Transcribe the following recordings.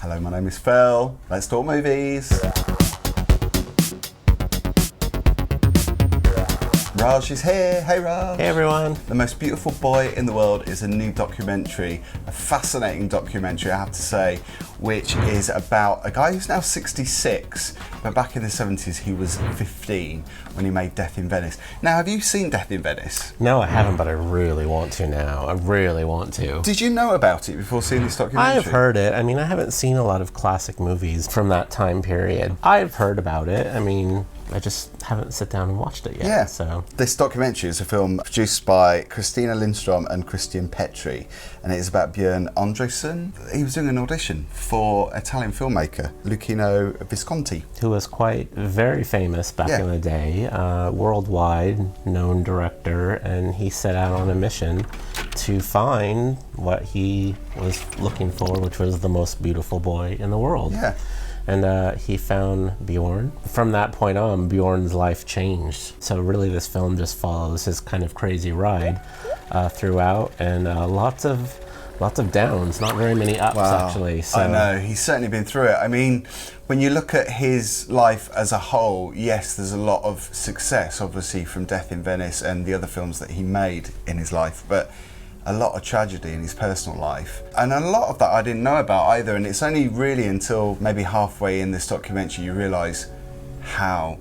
Hello, my name is Phil. Let's talk movies. Raj is here. Hey, Raj. Hey, everyone. The Most Beautiful Boy in the World is a new documentary, a fascinating documentary, I have to say, which is about a guy who's now 66, but back in the 70s he was 15 when he made Death in Venice. Now, have you seen Death in Venice? No, I haven't, but I really want to now. I really want to. Did you know about it before seeing this documentary? I've heard it. I mean, I haven't seen a lot of classic movies from that time period. I've heard about it. I mean, I just haven't sat down and watched it yet. Yeah. So this documentary is a film produced by Christina Lindstrom and Christian Petri, and it is about Björn Andrésen. He was doing an audition for Italian filmmaker Luchino Visconti, who was quite very famous back in the day, worldwide known director, and he set out on a mission to find what he was looking for, which was the most beautiful boy in the world. Yeah. And he found Bjorn. From that point on, Bjorn's life changed. So really this film just follows his kind of crazy ride throughout, and lots of downs, not very many ups actually. So. I know, he's certainly been through it. I mean, when you look at his life as a whole, yes, there's a lot of success, obviously, from Death in Venice and the other films that he made in his life, but a lot of tragedy in his personal life. And a lot of that I didn't know about either, and it's only really until maybe halfway in this documentary you realise how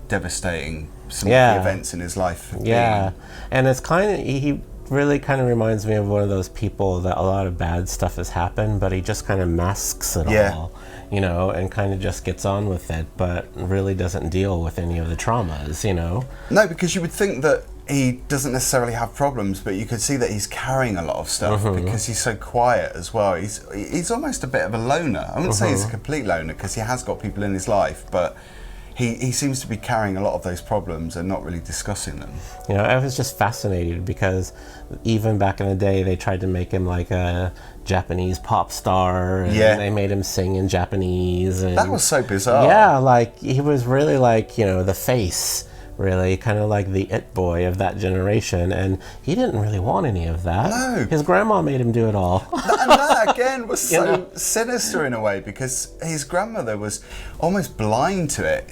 devastating some of the events in his life have been. And it's he really kind of reminds me of one of those people that a lot of bad stuff has happened, but he just kind of masks it all, you know, and kind of just gets on with it, but really doesn't deal with any of the traumas, you know? No, because you would think that he doesn't necessarily have problems, but you could see that he's carrying a lot of stuff because he's so quiet as well. He's almost a bit of a loner. I wouldn't say he's a complete loner because he has got people in his life, but he seems to be carrying a lot of those problems and not really discussing them. You know, I was just fascinated because even back in the day they tried to make him like a Japanese pop star, and they made him sing in Japanese. And that was so bizarre. Yeah, like he was really like, you know, the face, really kind of like the it boy of that generation, and he didn't really want any of that. No. His grandma made him do it all. And that again was so sinister in a way, because his grandmother was almost blind to it.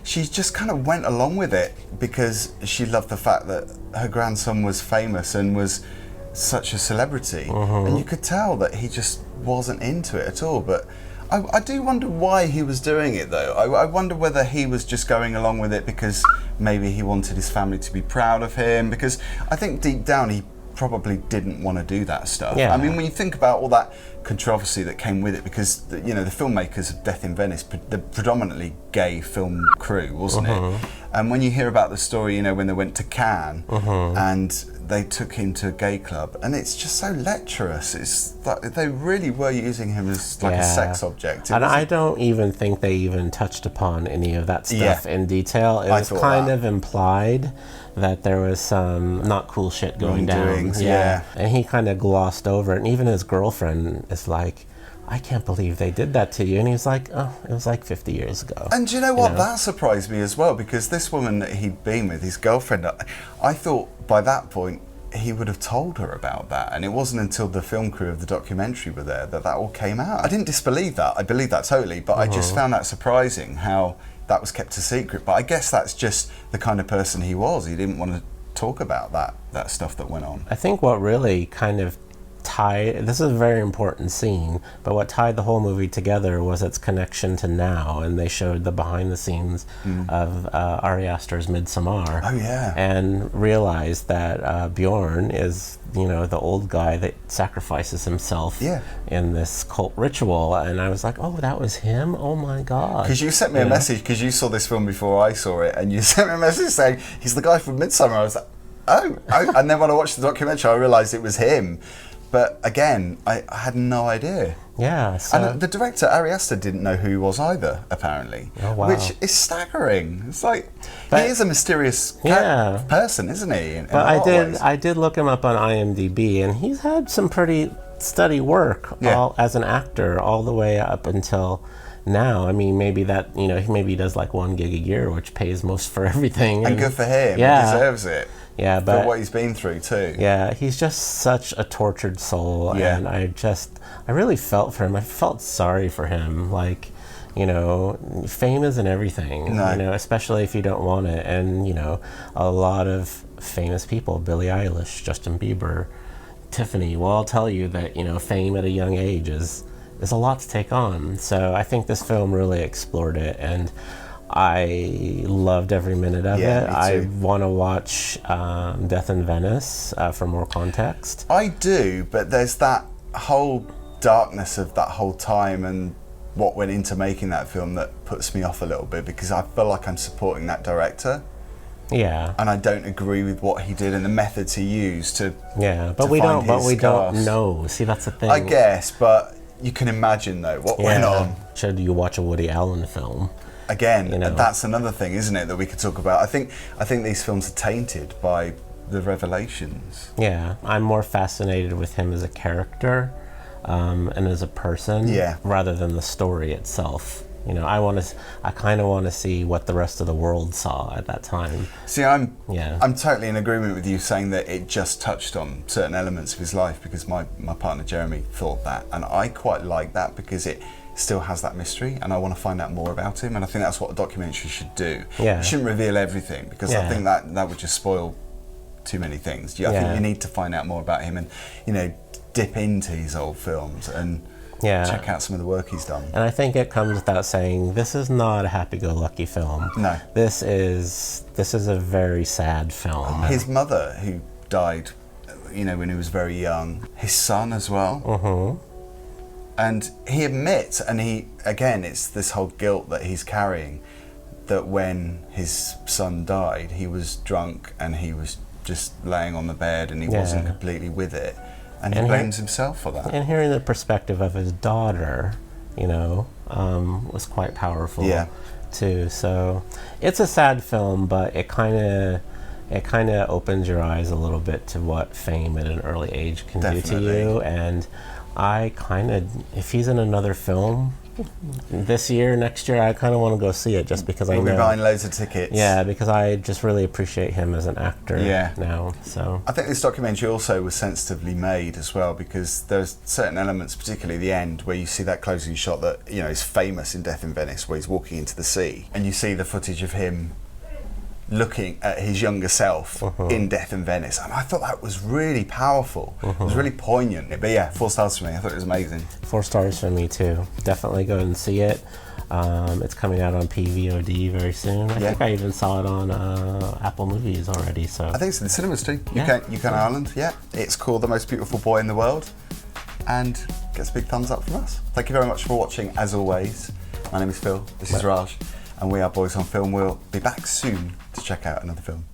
She just kind of went along with it because she loved the fact that her grandson was famous and was such a celebrity, and you could tell that he just wasn't into it at all. But I do wonder why he was doing it, though. I wonder whether he was just going along with it because maybe he wanted his family to be proud of him, because I think deep down he probably didn't want to do that stuff. I mean, when you think about all that controversy that came with it, because you know, the filmmakers of Death in Venice, the predominantly gay film crew, wasn't it? And when you hear about the story, you know, when they went to Cannes and they took him to a gay club, and it's just so lecherous. It's like they really were using him as like a sex object. And I don't even think they even touched upon any of that stuff in detail. It was kind of implied that there was some not cool shit going down. And he kind of glossed over it, and even his girlfriend is like, I can't believe they did that to you. And he's like, oh, it was like 50 years ago. And do you know what? That surprised me as well, because this woman that he'd been with, his girlfriend, I thought by that point he would have told her about that. And it wasn't until the film crew of the documentary were there that all came out. I didn't disbelieve that. I believe that totally. But I just found that surprising how that was kept a secret. But I guess that's just the kind of person he was. He didn't want to talk about that stuff that went on. I think what really kind of this is a very important scene, but what tied the whole movie together was its connection to now, and they showed the behind the scenes of Ari Aster's Midsommar. And realized that Bjorn is, you know, the old guy that sacrifices himself in this cult ritual. And I was like, oh, that was him? Oh my God. Because you sent me a message, because you saw this film before I saw it, and you sent me a message saying, he's the guy from Midsommar. I was like, oh. And then when I watched the documentary, I realised it was him. But again, I had no idea. And the director, Ari Aster, didn't know who he was either, apparently. Oh, wow. Which is staggering. It's like, he is a mysterious person, isn't he? But I did look him up on IMDb, and he's had some pretty steady work as an actor all the way up until now. I mean, maybe he does like 1 gig a year, which pays most for everything. And good for him. He deserves it. Yeah, for but what he's been through too. yeah, he's just such a tortured soul, Yeah. and I really felt for him. I felt sorry for him. Like, you know, fame isn't everything. No. You know, especially if you don't want it. And you know, a lot of famous people, Billie Eilish, Justin Bieber, Tiffany, will all tell you that, you know, fame at a young age is a lot to take on. So I think this film really explored it, and I loved every minute of Yeah, it. me I too. want to watch Death in Venice for more context. I do, but there's that whole darkness of that whole time and what went into making that film that puts me off a little bit, because I feel like I'm supporting that director. Yeah. And I don't agree with what he did and the methods he used to. Yeah, but to we find don't. But his we don't cast. know. See, that's the thing. I guess, but you can imagine though what went on. Should you watch a Woody Allen film? Again, You know. that's another thing, isn't it, that we could talk about. I think these films are tainted by the revelations. Yeah, I'm more fascinated with him as a character and as a person, Yeah. rather than the story itself. You know, I kind of want to see what the rest of the world saw at that time. See, I'm Yeah. totally in agreement with you saying that it just touched on certain elements of his life, because my partner Jeremy thought that, and I quite like that because it still has that mystery, and I want to find out more about him, and I think that's what a documentary should do. Yeah. It shouldn't reveal everything, because I Yeah. think that would just spoil too many things. I think Yeah. you need to find out more about him, and you know, dip into his old films and Yeah. check out some of the work he's done. And I think it comes without saying, this is not a happy-go-lucky film. No. This is a very sad film. His mother, who died, you know, when he was very young. His son as well. Mm-hmm. And he admits, and it's this whole guilt that he's carrying, that when his son died, he was drunk and he was just laying on the bed and he wasn't completely with it. And he blames himself for that. And hearing the perspective of his daughter, you know, was quite powerful too. So it's a sad film, but it kind of opens your eyes a little bit to what fame at an early age can do to you. And I kind of, if he's in another film this year, next year, I kind of want to go see it, just because I know. We'll be buying loads of tickets. Yeah, because I just really appreciate him as an actor now. So I think this documentary also was sensitively made as well, because there's certain elements, particularly the end, where you see that closing shot that, you know, is famous in Death in Venice, where he's walking into the sea, and you see the footage of him looking at his younger self in Death in Venice, and I thought that was really powerful. It was really poignant. But yeah, 4 stars for me. I thought it was amazing. 4 stars for me too. Definitely go and see it. It's coming out on PVOD very soon. I think I even saw it on Apple Movies already. So I think it's in the cinemas too. UK and Ireland. Yeah, it's called The Most Beautiful Boy in the World, and gets a big thumbs up from us. Thank you very much for watching. As always, my name is Phil. This is Raj, and we are Boys on Film. We'll be back soon to check out another film.